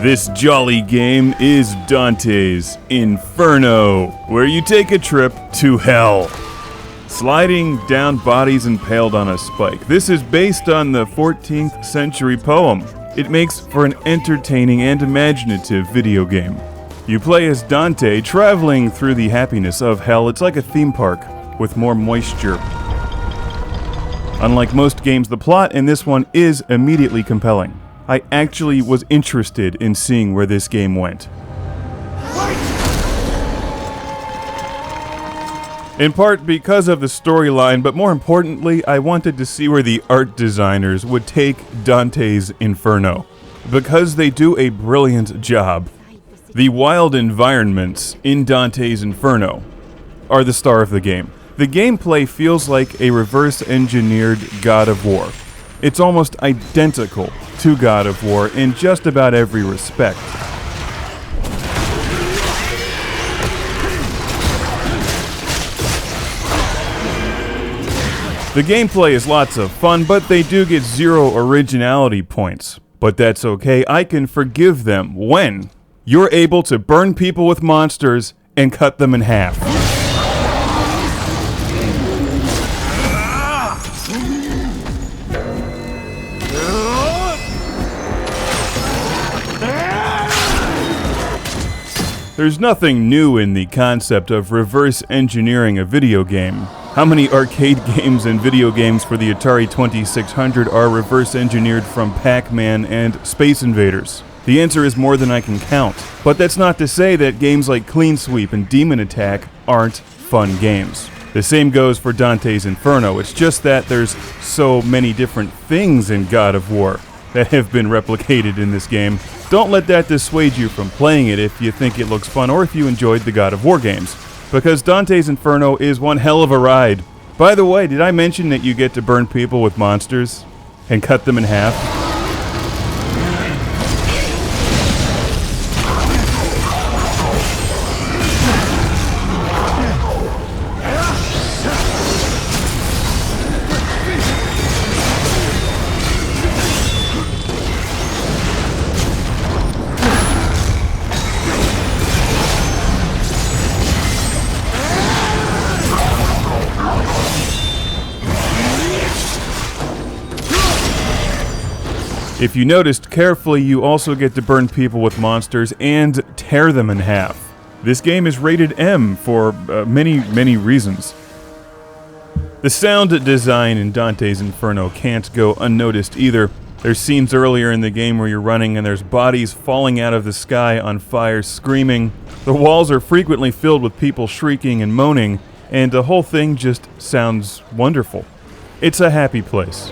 This jolly game is Dante's Inferno, where you take a trip to hell. Sliding down bodies impaled on a spike. This is based on the 14th century poem. It makes for an entertaining and imaginative video game. You play as Dante, traveling through the happiness of hell. It's like a theme park with more moisture. Unlike most games, the plot in this one is immediately compelling. I actually was interested in seeing where this game went. In part because of the storyline, but more importantly, I wanted to see where the art designers would take Dante's Inferno, because they do a brilliant job. The wild environments in Dante's Inferno are the star of the game. The gameplay feels like a reverse-engineered God of War. It's almost identical to God of War in just about every respect. The gameplay is lots of fun, but they do get 0 originality points. But that's okay, I can forgive them when you're able to burn people with monsters and cut them in half. There's nothing new in the concept of reverse engineering a video game. How many arcade games and video games for the Atari 2600 are reverse engineered from Pac-Man and Space Invaders? The answer is more than I can count. But that's not to say that games like Clean Sweep and Demon Attack aren't fun games. The same goes for Dante's Inferno. It's just that there's so many different things in God of War that have been replicated in this game. Don't let that dissuade you from playing it if you think it looks fun or if you enjoyed the God of War games, because Dante's Inferno is one hell of a ride. By the way, did I mention that you get to burn people with monsters and cut them in half? If you noticed carefully, you also get to burn people with monsters and tear them in half. This game is rated M for many reasons. The sound design in Dante's Inferno can't go unnoticed either. There's scenes earlier in the game where you're running and there's bodies falling out of the sky on fire, screaming. The walls are frequently filled with people shrieking and moaning, and the whole thing just sounds wonderful. It's a happy place.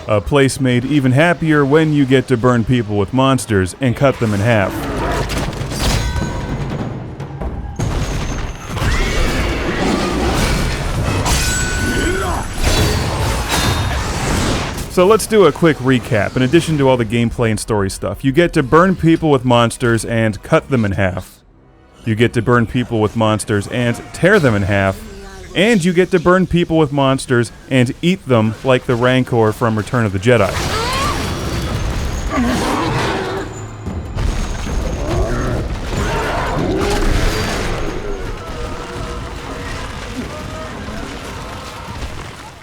A place made even happier when you get to burn people with monsters and cut them in half. So let's do a quick recap. In addition to all the gameplay and story stuff, you get to burn people with monsters and cut them in half. You get to burn people with monsters and tear them in half. And you get to burn people with monsters and eat them like the Rancor from Return of the Jedi.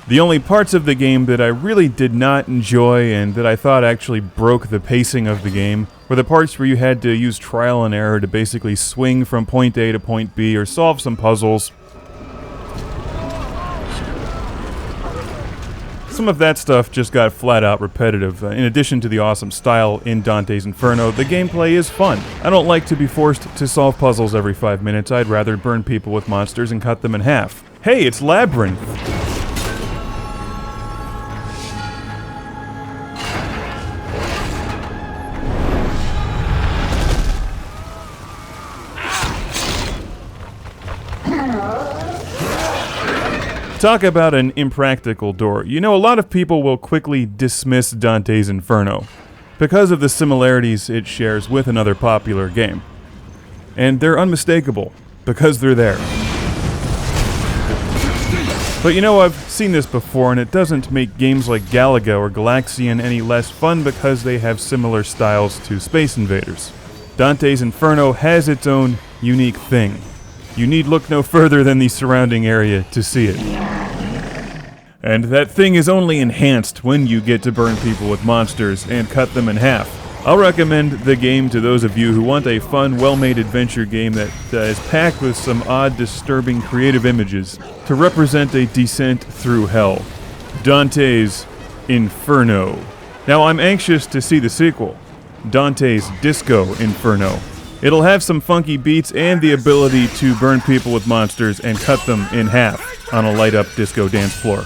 The only parts of the game that I really did not enjoy and that I thought actually broke the pacing of the game were the parts where you had to use trial and error to basically swing from point A to point B or solve some puzzles. Some of that stuff just got flat out repetitive. In addition to the awesome style in Dante's Inferno, the gameplay is fun. I don't like to be forced to solve puzzles every 5 minutes. I'd rather burn people with monsters and cut them in half. Hey, it's Labyrinth! Talk about an impractical door. You know, a lot of people will quickly dismiss Dante's Inferno because of the similarities it shares with another popular game. And they're unmistakable because they're there. But you know, I've seen this before, and it doesn't make games like Galaga or Galaxian any less fun because they have similar styles to Space Invaders. Dante's Inferno has its own unique thing. You need look no further than the surrounding area to see it. And that thing is only enhanced when you get to burn people with monsters and cut them in half. I'll recommend the game to those of you who want a fun, well-made adventure game that is packed with some odd, disturbing, creative images to represent a descent through hell. Dante's Inferno. Now, I'm anxious to see the sequel, Dante's Disco Inferno. It'll have some funky beats and the ability to burn people with monsters and cut them in half on a light-up disco dance floor.